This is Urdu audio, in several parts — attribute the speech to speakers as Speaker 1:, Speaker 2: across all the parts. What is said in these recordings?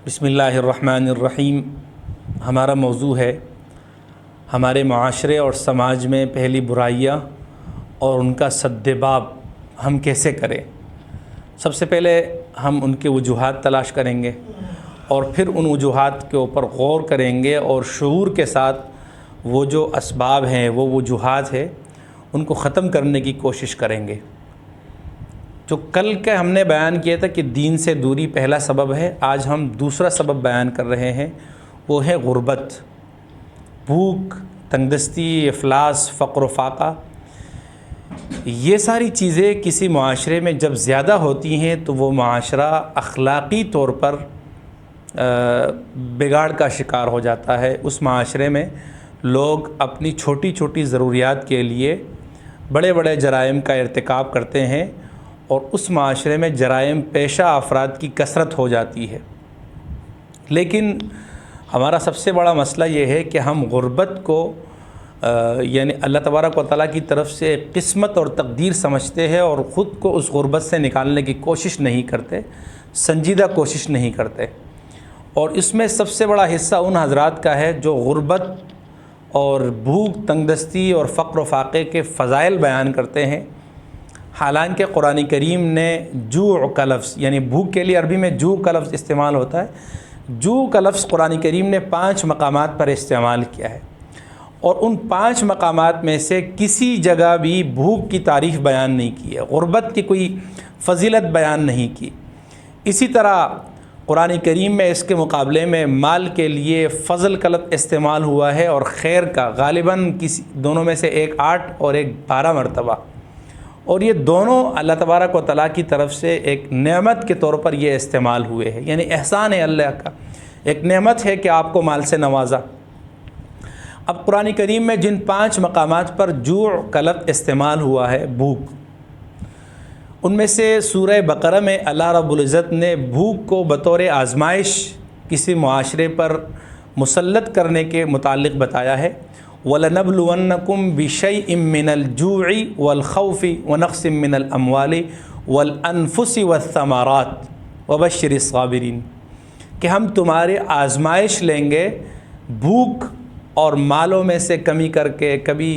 Speaker 1: بسم اللہ الرحمن الرحیم۔ ہمارا موضوع ہے ہمارے معاشرے اور سماج میں پہلی برائیاں اور ان کا سدباب ہم کیسے کریں۔ سب سے پہلے ہم ان کے وجوہات تلاش کریں گے اور پھر ان وجوہات کے اوپر غور کریں گے اور شعور کے ساتھ وہ جو اسباب ہیں، وہ وجوہات ہیں، ان کو ختم کرنے کی کوشش کریں گے۔ جو کل کے ہم نے بیان کیا تھا کہ دین سے دوری پہلا سبب ہے، آج ہم دوسرا سبب بیان کر رہے ہیں، وہ ہے غربت، بھوک، تنگدستی، افلاس، فقر و فاقہ۔ یہ ساری چیزیں کسی معاشرے میں جب زیادہ ہوتی ہیں تو وہ معاشرہ اخلاقی طور پر بگاڑ کا شکار ہو جاتا ہے۔ اس معاشرے میں لوگ اپنی چھوٹی چھوٹی ضروریات کے لیے بڑے بڑے جرائم کا ارتکاب کرتے ہیں اور اس معاشرے میں جرائم پیشہ افراد کی کثرت ہو جاتی ہے۔ لیکن ہمارا سب سے بڑا مسئلہ یہ ہے کہ ہم غربت کو یعنی اللہ تبارک و تعالیٰ کی طرف سے ایک قسمت اور تقدیر سمجھتے ہیں اور خود کو اس غربت سے نکالنے کی کوشش نہیں کرتے، سنجیدہ کوشش نہیں کرتے۔ اور اس میں سب سے بڑا حصہ ان حضرات کا ہے جو غربت اور بھوک، تنگدستی اور فقر و فاقے کے فضائل بیان کرتے ہیں۔ حالانکہ قرآن کریم نے جوع کا لفظ، یعنی بھوک کے لیے عربی میں جوع کا لفظ استعمال ہوتا ہے، جوع کا لفظ قرآن کریم نے 5 مقامات پر استعمال کیا ہے، اور ان 5 مقامات میں سے کسی جگہ بھی بھوک کی تعریف بیان نہیں کی ہے، غربت کی کوئی فضیلت بیان نہیں کی۔ اسی طرح قرآن کریم میں اس کے مقابلے میں مال کے لیے فضل کا لفظ استعمال ہوا ہے اور خیر کا، غالباً کسی دونوں میں سے ایک 8 اور ایک 12 مرتبہ، اور یہ دونوں اللہ تبارک و تعالیٰ کی طرف سے ایک نعمت کے طور پر یہ استعمال ہوئے ہیں، یعنی احسان ہے اللہ کا، ایک نعمت ہے کہ آپ کو مال سے نوازا۔ اب قرآن کریم میں جن 5 مقامات پر جوع کا لفظ استعمال ہوا ہے، بھوک، ان میں سے سورہ بقرہ میں اللہ رب العزت نے بھوک کو بطور آزمائش کسی معاشرے پر مسلط کرنے کے متعلق بتایا ہے۔ وَلَنَبْلُوَنَّكُمْ بِشَيْءٍ مِّنَ الْجُوعِ وَالْخَوْفِ وَنَقْصٍ مِّنَ الْأَمْوَالِ وَالْأَنفُسِ وَالثَّمَرَاتِ وَبَشِّرِ الصَّابِرِينَ، کہ ہم تمہارے آزمائش لیں گے بھوک اور مالوں میں سے کمی کر کے، کبھی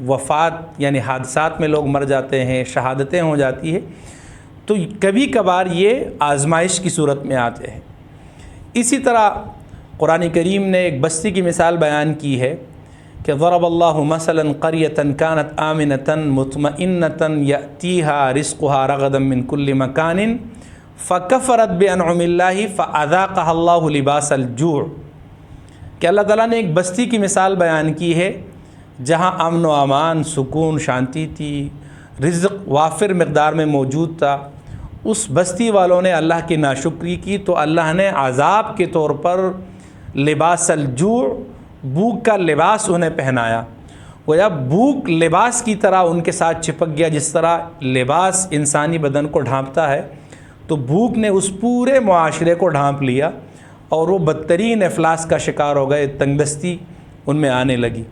Speaker 1: وفات یعنی حادثات میں لوگ مر جاتے ہیں، شہادتیں ہو جاتی ہیں، تو کبھی کبھار یہ آزمائش کی صورت میں آتے ہیں۔ اسی طرح قرآن کریم نے ایک بستی کی مثال بیان کی ہے کہ ضرب اللہ مثلا قریۃ کانت آمنۃ مطمئنۃ یأتیہا رزقہا رغدا من کل مکان فکفرت بانعم اللہ فاذاقہا اللہ لباس الجوع، کہ اللہ تعالیٰ نے ایک بستی کی مثال بیان کی ہے جہاں امن و امان، سکون، شانتی تھی، رزق وافر مقدار میں موجود تھا۔ اس بستی والوں نے اللہ کی ناشکری کی تو اللہ نے عذاب کے طور پر لباس الجوع، بھوک کا لباس انہیں پہنایا۔ گویا بھوک لباس کی طرح ان کے ساتھ چپک گیا، جس طرح لباس انسانی بدن کو ڈھانپتا ہے، تو بھوک نے اس پورے معاشرے کو ڈھانپ لیا اور وہ بدترین افلاس کا شکار ہو گئے، تنگدستی ان میں آنے لگی۔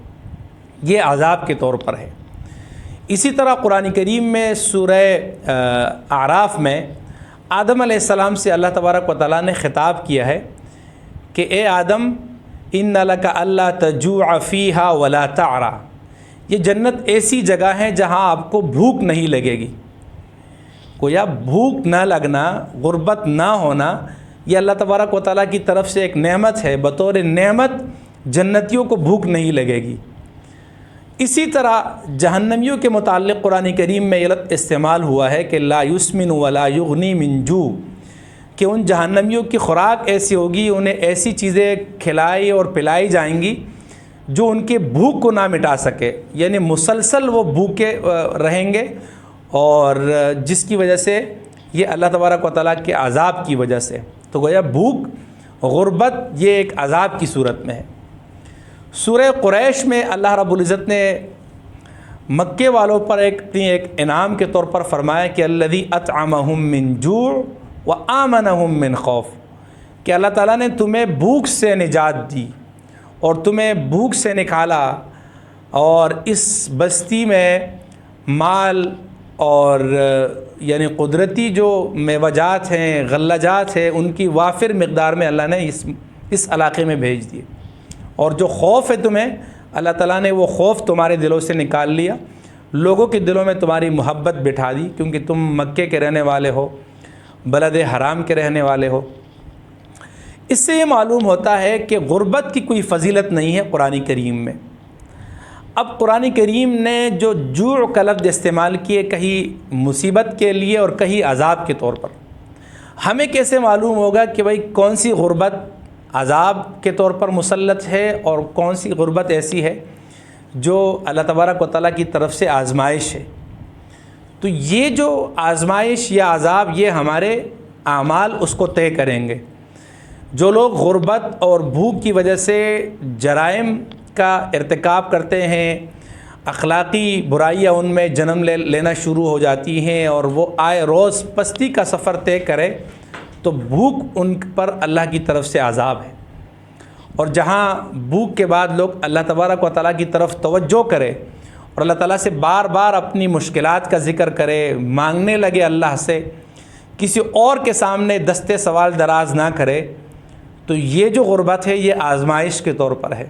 Speaker 1: یہ عذاب کے طور پر ہے۔ اسی طرح قرآن کریم میں سورہ اعراف میں آدم علیہ السلام سے اللہ تبارک و تعالیٰ نے خطاب کیا ہے کہ اے آدم ان لک الا تجوع فیہا ولا تعری، یہ جنت ایسی جگہ ہے جہاں آپ کو بھوک نہیں لگے گی۔ گویا بھوک نہ لگنا، غربت نہ ہونا، یہ اللہ تبارک و تعالیٰ کی طرف سے ایک نعمت ہے، بطور نعمت جنتیوں کو بھوک نہیں لگے گی۔ اسی طرح جہنمیوں کے متعلق قرآن کریم میں یہ لفظ استعمال ہوا ہے کہ لا یسمن ولا یغنی من جوع، کہ ان جہنمیوں کی خوراک ایسی ہوگی، انہیں ایسی چیزیں کھلائی اور پلائی جائیں گی جو ان کے بھوک کو نہ مٹا سکے، یعنی مسلسل وہ بھوکے رہیں گے، اور جس کی وجہ سے یہ اللہ تبارک و تعالیٰ کے عذاب کی وجہ سے، تو گویا بھوک، غربت یہ ایک عذاب کی صورت میں ہے۔ سورہ قریش میں اللہ رب العزت نے مکے والوں پر ایک انعام کے طور پر فرمایا کہ الذی اطعمہم من جوع وآمنہم من خوف، کہ اللہ تعالیٰ نے تمہیں بھوک سے نجات دی اور تمہیں بھوک سے نکالا، اور اس بستی میں مال اور یعنی قدرتی جو میوہ جات ہیں، غلہ ہیں، ان کی وافر مقدار میں اللہ نے اس علاقے میں بھیج دیے۔ اور جو خوف ہے تمہیں، اللہ تعالیٰ نے وہ خوف تمہارے دلوں سے نکال لیا، لوگوں کے دلوں میں تمہاری محبت بٹھا دی، کیونکہ تم مکے کے رہنے والے ہو، بلد حرام کے رہنے والے ہو۔ اس سے یہ معلوم ہوتا ہے کہ غربت کی کوئی فضیلت نہیں ہے قرآن کریم میں۔ اب قرآن کریم نے جو جوع کا لفظ استعمال کیے، کہیں مصیبت کے لیے اور کہیں عذاب کے طور پر، ہمیں کیسے معلوم ہوگا کہ بھئی کون سی غربت عذاب کے طور پر مسلط ہے اور کون سی غربت ایسی ہے جو اللہ تبارک و تعالیٰ کی طرف سے آزمائش ہے؟ تو یہ جو آزمائش یا عذاب، یہ ہمارے اعمال اس کو طے کریں گے۔ جو لوگ غربت اور بھوک کی وجہ سے جرائم کا ارتکاب کرتے ہیں، اخلاقی برائیاں ان میں جنم لینا شروع ہو جاتی ہیں اور وہ آئے روز پستی کا سفر طے کرے، تو بھوک ان پر اللہ کی طرف سے عذاب ہے۔ اور جہاں بھوک کے بعد لوگ اللہ تبارک و تعالیٰ کی طرف توجہ کرے اور اللہ تعالیٰ سے بار بار اپنی مشکلات کا ذکر کرے، مانگنے لگے اللہ سے، کسی اور کے سامنے دستے سوال دراز نہ کرے، تو یہ جو غربت ہے یہ آزمائش کے طور پر ہے۔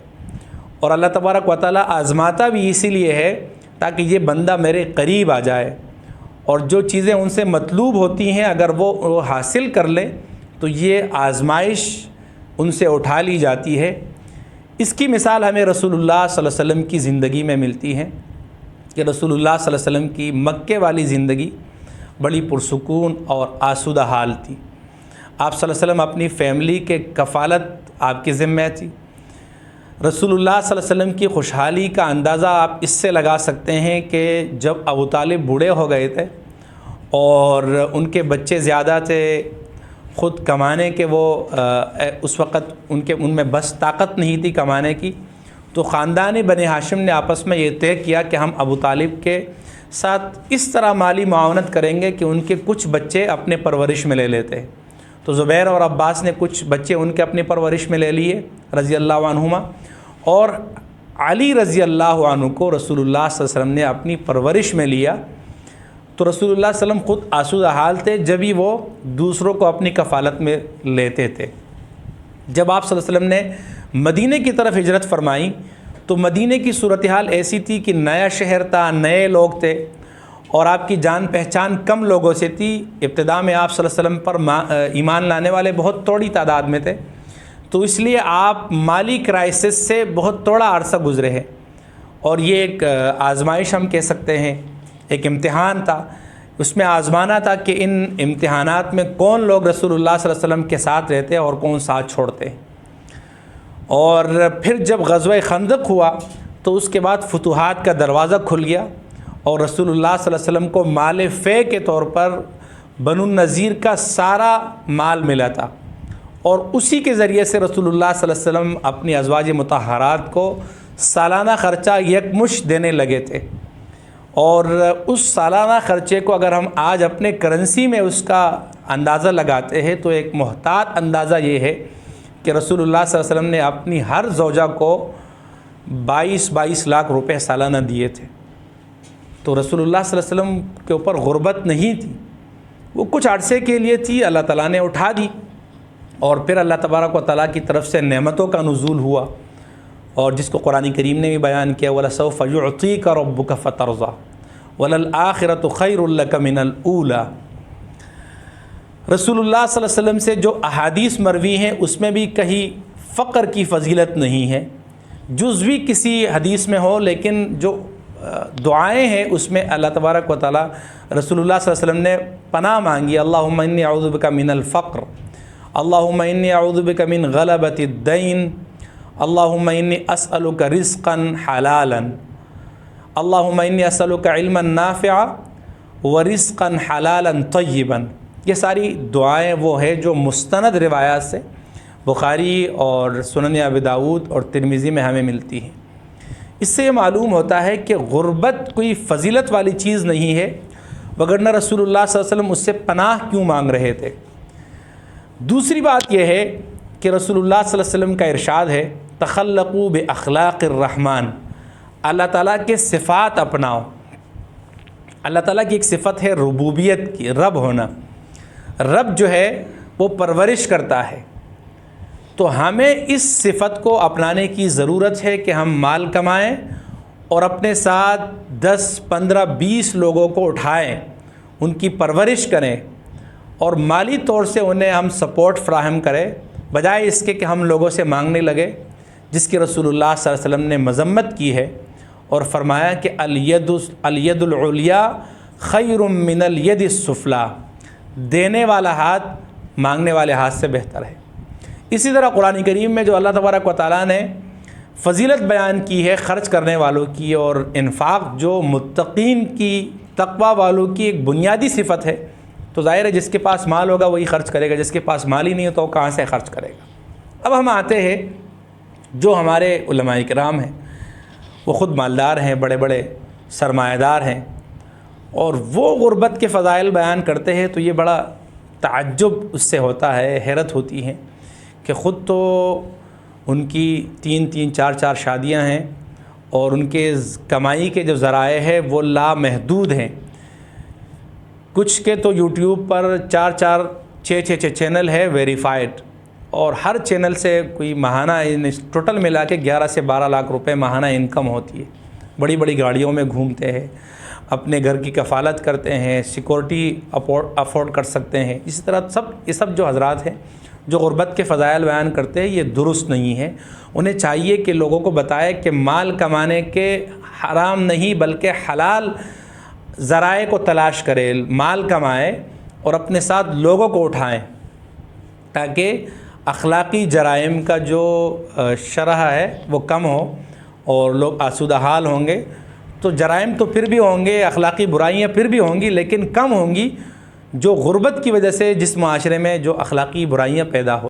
Speaker 1: اور اللہ تبارک و تعالیٰ آزماتا بھی اسی لیے ہے تاکہ یہ بندہ میرے قریب آ جائے، اور جو چیزیں ان سے مطلوب ہوتی ہیں اگر وہ حاصل کر لے تو یہ آزمائش ان سے اٹھا لی جاتی ہے۔ اس کی مثال ہمیں رسول اللہ صلی اللہ علیہ وسلم کی زندگی میں ملتی ہے کہ رسول اللہ صلی اللہ علیہ وسلم کی مکے والی زندگی بڑی پرسکون اور آسودہ حال تھی۔ آپ صلی اللہ علیہ وسلم اپنی فیملی کے کفالت آپ کی ذمہ تھی۔ رسول اللہ صلی اللہ علیہ وسلم کی خوشحالی کا اندازہ آپ اس سے لگا سکتے ہیں کہ جب ابو طالب بوڑھے ہو گئے تھے اور ان کے بچے زیادہ تھے، خود کمانے کے وہ اس وقت ان میں بس طاقت نہیں تھی کمانے کی، تو خاندان بنی ہاشم نے آپس میں یہ طے کیا کہ ہم ابو طالب کے ساتھ اس طرح مالی معاونت کریں گے کہ ان کے کچھ بچے اپنے پرورش میں لے لیتے ہیں۔ تو زبیر اور عباس نے کچھ بچے ان کے اپنی پرورش میں لے لیے رضی اللہ عنہما، اور علی رضی اللہ عنہ کو رسول اللہ صلی اللہ علیہ وسلم نے اپنی پرورش میں لیا۔ تو رسول اللہ صلی اللہ علیہ وسلم خود آسودہ حال تھے جب ہی وہ دوسروں کو اپنی کفالت میں لیتے تھے۔ جب آپ صلی اللہ علیہ وسلم نے مدینے کی طرف ہجرت فرمائی تو مدینے کی صورتحال ایسی تھی کہ نیا شہر تھا، نئے لوگ تھے اور آپ کی جان پہچان کم لوگوں سے تھی۔ ابتدا میں آپ صلی اللہ علیہ وسلم پر ایمان لانے والے بہت تھوڑی تعداد میں تھے، تو اس لیے آپ مالی کرائسس سے بہت تھوڑا عرصہ گزرے ہیں، اور یہ ایک آزمائش ہم کہہ سکتے ہیں، ایک امتحان تھا۔ اس میں آزمانا تھا کہ ان امتحانات میں کون لوگ رسول اللہ صلی اللہ علیہ وسلم کے ساتھ رہتے ہیں اور کون ساتھ چھوڑتے ہیں۔ اور پھر جب غزوہ خندق ہوا تو اس کے بعد فتوحات کا دروازہ کھل گیا، اور رسول اللہ صلی اللہ علیہ وسلم کو مال فے کے طور پر بنو النضیر کا سارا مال ملا تھا، اور اسی کے ذریعے سے رسول اللہ صلی اللہ علیہ وسلم اپنی ازواج مطہرات کو سالانہ خرچہ یکمشت دینے لگے تھے۔ اور اس سالانہ خرچے کو اگر ہم آج اپنے کرنسی میں اس کا اندازہ لگاتے ہیں تو ایک محتاط اندازہ یہ ہے کہ رسول اللہ صلی اللہ علیہ وسلم نے اپنی ہر زوجہ کو 22 لاکھ روپے سالانہ دیے تھے۔ تو رسول اللہ صلی اللہ علیہ وسلم کے اوپر غربت نہیں تھی، وہ کچھ عرصے کے لیے تھی، اللہ تعالیٰ نے اٹھا دی، اور پھر اللہ تبارک و تعالیٰ کی طرف سے نعمتوں کا نزول ہوا، اور جس کو قرآن کریم نے بھی بیان کیا، وَلَسَوْفَ يُعْطِيكَ رَبُّكَ فَتَرْضَىٰ وَلَلْآخِرَةُ خَيْرٌ لَكَ مِنَ الْأُولَىٰ۔ رسول اللہ صلی اللہ علیہ وسلم سے جو احادیث مروی ہیں اس میں بھی کہیں فقر کی فضیلت نہیں ہے، جزوی کسی حدیث میں ہو، لیکن جو دعائیں ہیں اس میں اللہ تبارک و تعالیٰ رسول اللہ صلی اللہ علیہ وسلم نے پناہ مانگی، اللہم انی اعوذ بک من الفقر، اللہم انی اعوذ بک من غلبۃ الدین، اللہم انی اسألک رزقا حلالا، اللہم انی اسألک علما نافعا ورزقا حلالا طیبا۔ یہ ساری دعائیں وہ ہے جو مستند روایات سے بخاری اور سنن ابی داؤد اور ترمذی میں ہمیں ملتی ہیں۔ اس سے یہ معلوم ہوتا ہے کہ غربت کوئی فضیلت والی چیز نہیں ہے، وگرنہ رسول اللہ صلی اللہ علیہ وسلم اس سے پناہ کیوں مانگ رہے تھے۔ دوسری بات یہ ہے کہ رسول اللہ صلی اللہ علیہ وسلم کا ارشاد ہے، تخلقوا باخلاق الرحمن، اللہ تعالیٰ کے صفات اپناؤ۔ اللہ تعالیٰ کی ایک صفت ہے ربوبیت کی، رب ہونا۔ رب جو ہے وہ پرورش کرتا ہے، تو ہمیں اس صفت کو اپنانے کی ضرورت ہے کہ ہم مال کمائیں اور اپنے ساتھ 10 15 20 لوگوں کو اٹھائیں، ان کی پرورش کریں اور مالی طور سے انہیں ہم سپورٹ فراہم کریں، بجائے اس کے کہ ہم لوگوں سے مانگنے لگے، جس کی رسول اللہ صلی اللہ علیہ وسلم نے مذمت کی ہے اور فرمایا کہ الید العلیٰ خیر من الید السفلیٰ، دینے والا ہاتھ مانگنے والے ہاتھ سے بہتر ہے۔ اسی طرح قرآن کریم میں جو اللہ تبارک و تعالیٰ نے فضیلت بیان کی ہے خرچ کرنے والوں کی، اور انفاق جو متقین کی، تقوی والوں کی ایک بنیادی صفت ہے، تو ظاہر ہے جس کے پاس مال ہوگا وہی خرچ کرے گا، جس کے پاس مال ہی نہیں ہو تو وہ کہاں سے خرچ کرے گا۔ اب ہم آتے ہیں جو ہمارے علماء کرام ہیں، وہ خود مالدار ہیں، بڑے بڑے سرمایہ دار ہیں، اور وہ غربت کے فضائل بیان کرتے ہیں تو یہ بڑا تعجب اس سے ہوتا ہے، حیرت ہوتی ہے کہ خود تو ان کی 3 4 شادیاں ہیں اور ان کے کمائی کے جو ذرائع ہیں وہ لامحدود ہیں۔ کچھ کے تو یوٹیوب پر 4 6 چینل ہے ویریفائڈ، اور ہر چینل سے کوئی ماہانہ ٹوٹل ملا کے 11 سے 12 لاکھ روپے ماہانہ انکم ہوتی ہے۔ بڑی بڑی گاڑیوں میں گھومتے ہیں، اپنے گھر کی کفالت کرتے ہیں، سیکورٹی افورڈ کر سکتے ہیں۔ اسی طرح یہ سب جو حضرات ہیں جو غربت کے فضائل بیان کرتے ہیں، یہ درست نہیں ہے۔ انہیں چاہیے کہ لوگوں کو بتائے کہ مال کمانے کے حرام نہیں بلکہ حلال ذرائع کو تلاش کرے، مال کمائے اور اپنے ساتھ لوگوں کو اٹھائیں، تاکہ اخلاقی جرائم کا جو شرح ہے وہ کم ہو اور لوگ آسودہ حال ہوں گے۔ تو جرائم تو پھر بھی ہوں گے، اخلاقی برائیاں پھر بھی ہوں گی، لیکن کم ہوں گی۔ جو غربت کی وجہ سے جس معاشرے میں جو اخلاقی برائیاں پیدا ہو